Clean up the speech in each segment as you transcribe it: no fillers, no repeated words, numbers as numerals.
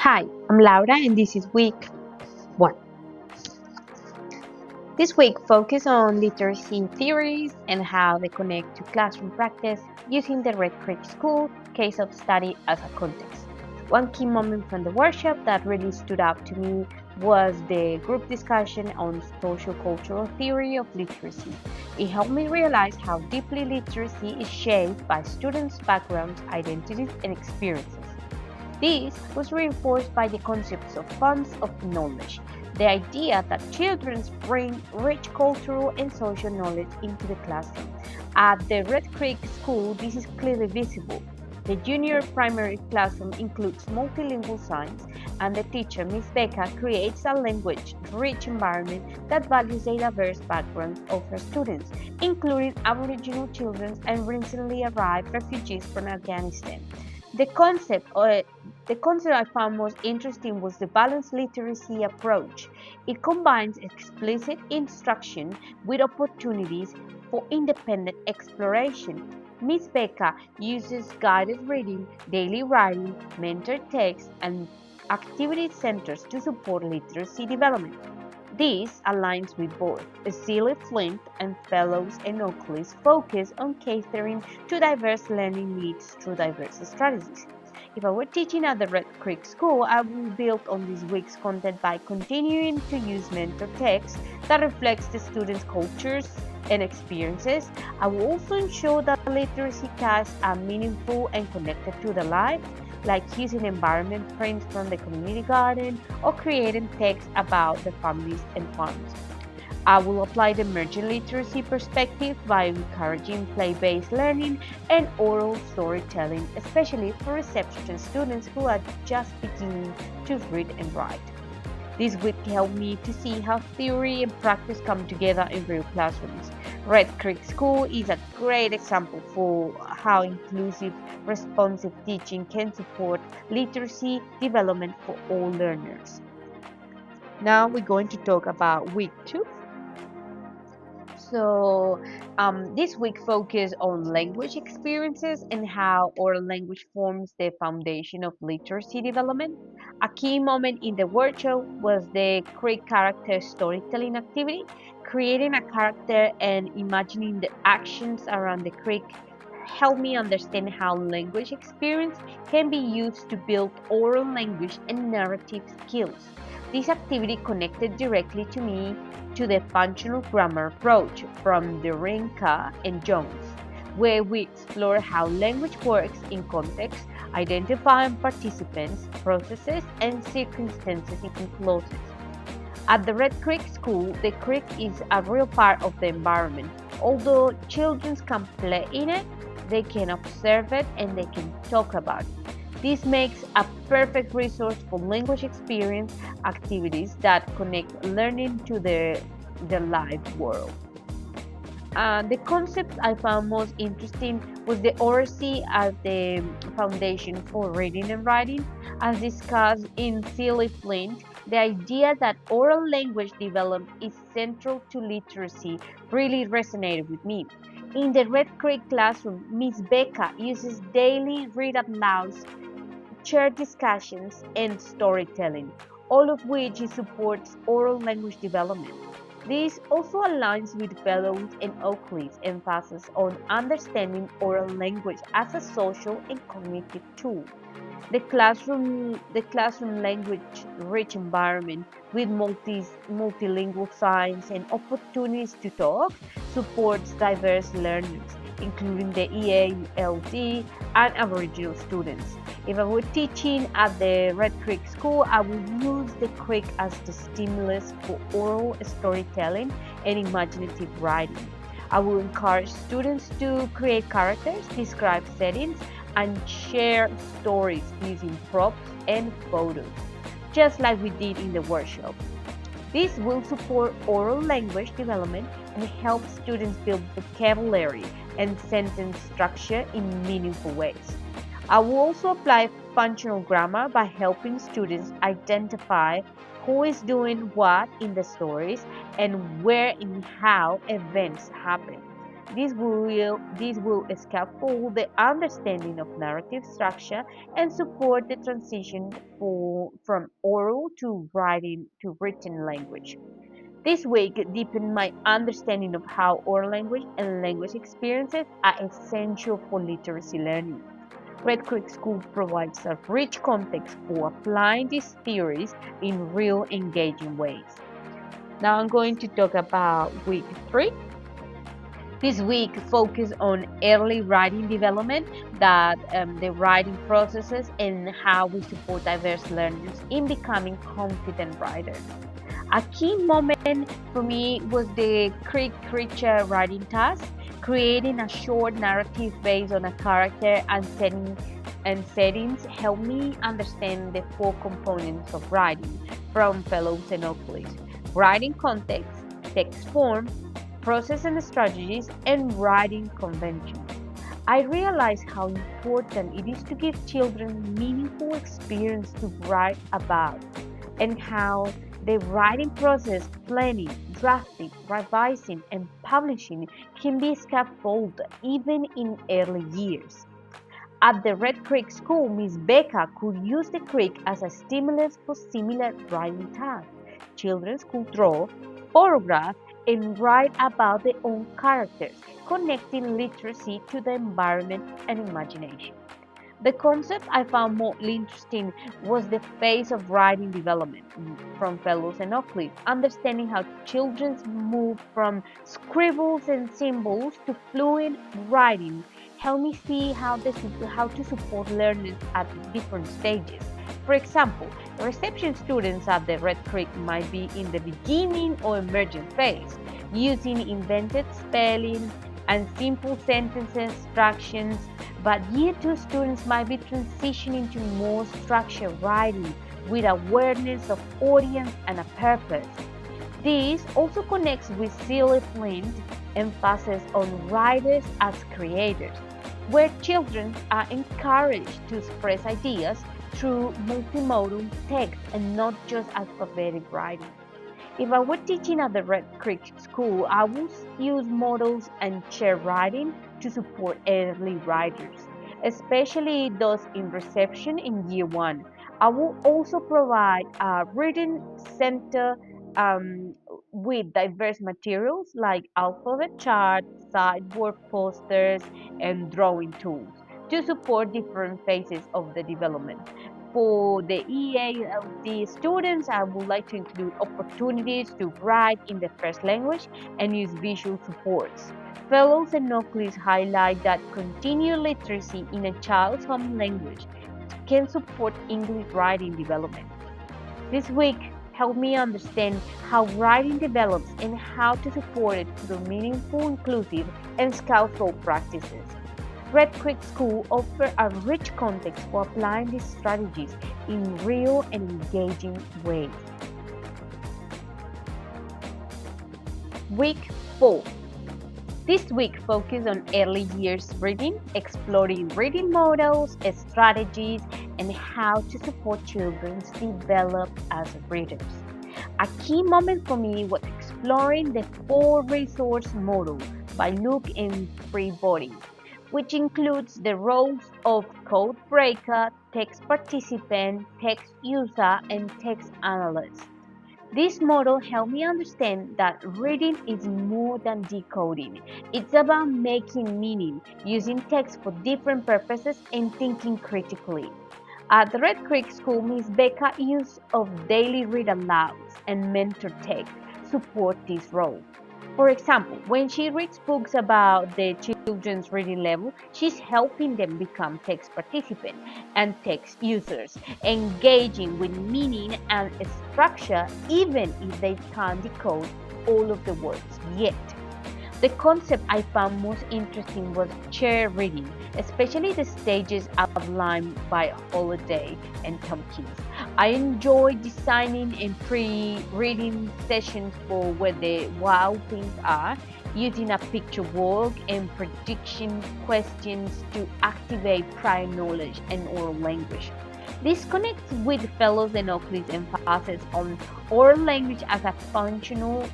Hi, I'm Laura and this is week 1. This week focus on literacy theories and how they connect to classroom practice using the Red Creek School case of study as a context. One key moment from the workshop that really stood out to me was the group discussion on social cultural theory of literacy. It helped me realize how deeply literacy is shaped by students' backgrounds, identities, and experiences. This was reinforced by the concepts of funds of knowledge, the idea that children bring rich cultural and social knowledge into the classroom. At the Red Creek School, this is clearly visible. The junior primary classroom includes multilingual science, and the teacher, Miss Becca, creates a language-rich environment that values the diverse backgrounds of her students, including Aboriginal children and recently arrived refugees from Afghanistan. The concept, uh, the concept I found most interesting was the balanced literacy approach. It combines explicit instruction with opportunities for independent exploration. Miss Becca uses guided reading, daily writing, mentor texts, and activity centers to support literacy development. This aligns with both Cecily Flint and Fellows and Oakley's focus on catering to diverse learning needs through diverse strategies. If I were teaching at the Red Creek School, I would build on this week's content by continuing to use mentor text that reflects the students' cultures and experiences. I will also ensure that literacy tasks are meaningful and connected to the life, like using environment prints from the community garden or creating text about the families and farms. I will apply the emerging literacy perspective by encouraging play-based learning and oral storytelling, especially for reception students who are just beginning to read and write. This week helped me to see how theory and practice come together in real classrooms. Red Creek School is a great example for how inclusive, responsive teaching can support literacy development for all learners. Now we're going to talk about week 2. This week focus on language experiences and how oral language forms the foundation of literacy development. A key moment in the workshop was the Creek character storytelling activity. Creating a character and imagining the actions around the creek helped me understand how language experience can be used to build oral language and narrative skills. This activity connected directly to me to the functional grammar approach from Derenka and Jones, where we explore how language works in context, identifying participants, processes, and circumstances in clauses. At the Red Creek School, the creek is a real part of the environment. Although children can play in it, they can observe it and they can talk about it. This makes a perfect resource for language experience activities that connect learning to the live world. The concept I found most interesting was the oracy as the foundation for reading and writing. As discussed in Silly Flint, the idea that oral language development is central to literacy really resonated with me. In the Red Creek classroom, Miss Becca uses daily read out louds, shared discussions, and storytelling, all of which supports oral language development. This also aligns with Fellows and Oakley's emphasis on understanding oral language as a social and cognitive tool. The classroom language rich environment with multilingual signs and opportunities to talk supports diverse learners, including the EALD and Aboriginal students. If I were teaching at the Red Creek School, I would use the creek as the stimulus for oral storytelling and imaginative writing. I will encourage students to create characters, describe settings, and share stories using props and photos, just like we did in the workshop. This will support oral language development and help students build vocabulary and sentence structure in meaningful ways. I will also apply functional grammar by helping students identify who is doing what in the stories and where and how events happen. This will scaffold the understanding of narrative structure and support the transition from oral to writing to written language. This week deepened my understanding of how oral language and language experiences are essential for literacy learning. Red Creek School provides a rich context for applying these theories in real engaging ways. Now I'm going to talk about week 3. This week focus on early writing development, that the writing processes and how we support diverse learners in becoming confident writers. A key moment for me was the Creek creature writing task, creating a short narrative based on a character and settings helped me understand the four components of writing from Fellows and Oakleys: writing context, text form, process and strategies, and writing conventions. I realized how important it is to give children meaningful experience to write about, and how the writing process, planning, drafting, revising, and publishing can be scaffolded even in early years. At the Red Creek School, Miss Becca could use the creek as a stimulus for similar writing tasks. Children could draw, photograph, and write about their own characters, connecting literacy to the environment and imagination. The concept I found more interesting was the phase of writing development from Fellows and Oakley, understanding how children move from scribbles and symbols to fluent writing. Help me see how to support learners at different stages. For example, reception students at the Red Creek might be in the beginning or emergent phase, using invented spelling and simple sentence instructions, but Year 2 students might be transitioning to more structured writing with awareness of audience and a purpose. This also connects with Celia Flint's emphasis on writers as creators, where children are encouraged to express ideas through multimodal text and not just alphabetic writing. If I were teaching at the Red Creek School, I would use models and share writing to support early writers, especially those in reception in Year 1. I will also provide a reading center um, with diverse materials like alphabet charts, sideboard posters, and drawing tools to support different phases of the development. For the EALD students, I would like to include opportunities to write in the first language and use visual supports. Fellows and Oakleys highlight that continued literacy in a child's home language can support English writing development. This week helped me understand how writing develops and how to support it through meaningful, inclusive, and skillful practices. Red Creek School offers a rich context for applying these strategies in real and engaging ways. Week 4. This week focused on early years reading, exploring reading models, strategies, and how to support children develop as readers. A key moment for me was exploring the 4 resource model by Luke and Freebody, which includes the roles of code breaker, text participant, text user, and text analyst. This model helped me understand that reading is more than decoding. It's about making meaning, using text for different purposes, and thinking critically. At the Red Creek School, Miss Becca's use of daily read alouds and mentor text support this role. For example, when she reads books about the children's reading level, she's helping them become text participants and text users, engaging with meaning and structure even if they can't decode all of the words yet. The concept I found most interesting was chair reading, especially the stages outlined by Holiday and Tompkins. I enjoy designing and pre-reading sessions for where the wild things are, using a picture walk and prediction questions to activate prior knowledge and oral language. This connects with fellows and Oakley's emphasis on oral language as a functional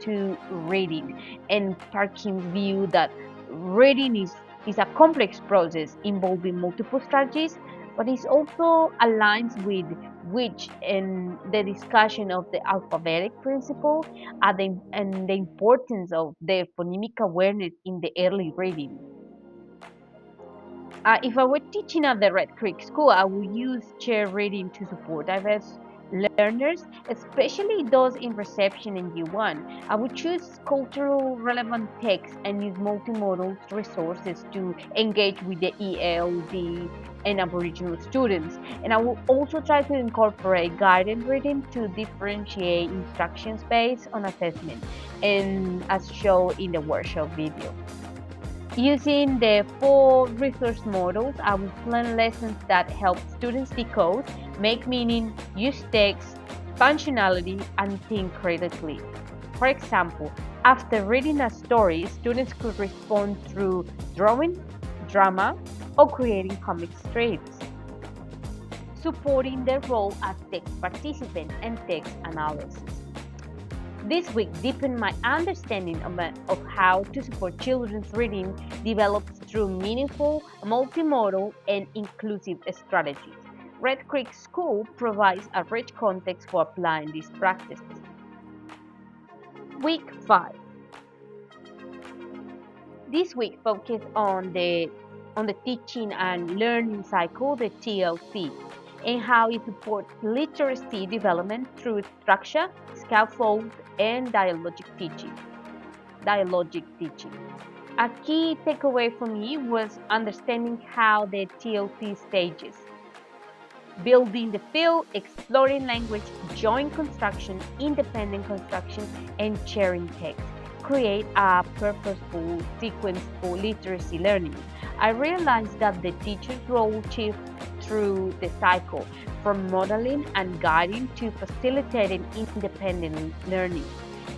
to reading, and Tarkin's view that reading is a complex process involving multiple strategies, but it also aligns with which in the discussion of the alphabetic principle and the importance of the phonemic awareness in the early reading. If I were teaching at the Red Creek School, I would use chair reading to support diverse learners, especially those in reception in U1. I would choose cultural relevant texts and use multimodal resources to engage with the ELD and Aboriginal students. And I will also try to incorporate guided reading to differentiate instructions based on assessment, and as shown in the workshop video. Using the four resource models, I will plan lessons that help students decode, make meaning, use text, functionality, and think critically. For example, after reading a story, students could respond through drawing, drama, or creating comic strips, supporting their role as text participant and text analysis. This week deepened my understanding of how to support children's reading develops through meaningful, multimodal, and inclusive strategies. Red Creek School provides a rich context for applying these practices. Week 5. This week focused on the teaching and learning cycle, the TLC, and how it supports literacy development through structure, scaffold, and dialogic teaching. A key takeaway for me was understanding how the TLC stages: building the field, exploring language, joint construction, independent construction, and sharing text create a purposeful sequence for literacy learning. I realized that the teacher's role shifts through the cycle, from modeling and guiding to facilitating independent learning.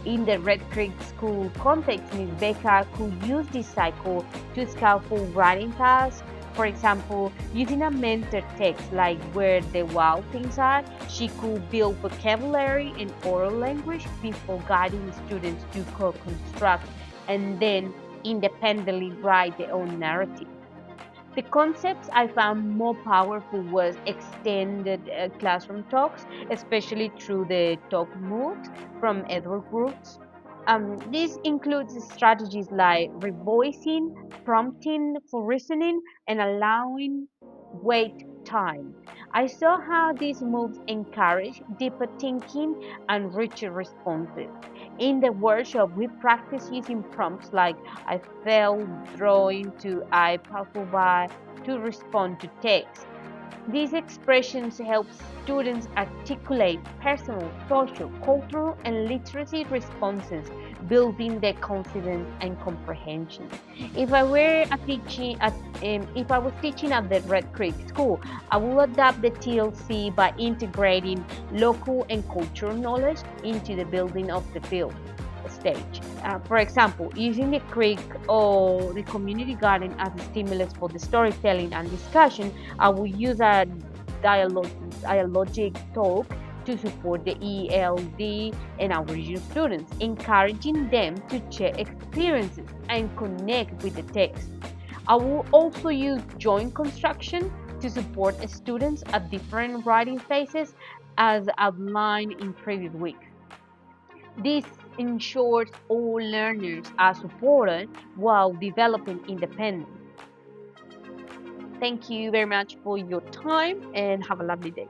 In the Red Creek School context, Ms. Becker could use this cycle to scaffold writing tasks. For example, using a mentor text like Where the Wild Things Are, she could build vocabulary and oral language before guiding students to co-construct and then independently write their own narrative. The concepts I found more powerful was extended classroom talks, especially through the talk moves from Edward Brooks. This includes strategies like revoicing, prompting for reasoning, and allowing wait time. I saw how these moves encourage deeper thinking and richer responses. In the workshop, we practice using prompts like I fell drawing to I puzzle by to respond to text. These expressions help students articulate personal, social, cultural, and literacy responses, building their confidence and comprehension. If I were if I was teaching at the Red Creek School, I will adapt the TLC by integrating local and cultural knowledge into the building of the field stage. For example, using the creek or the community garden as a stimulus for the storytelling and discussion, I will use a dialogue, dialogic talk to support the ELD and Aboriginal students, encouraging them to share experiences and connect with the text. I will also use joint construction to support students at different writing phases as outlined in previous weeks. This ensures all learners are supported while developing independence. Thank you very much for your time and have a lovely day.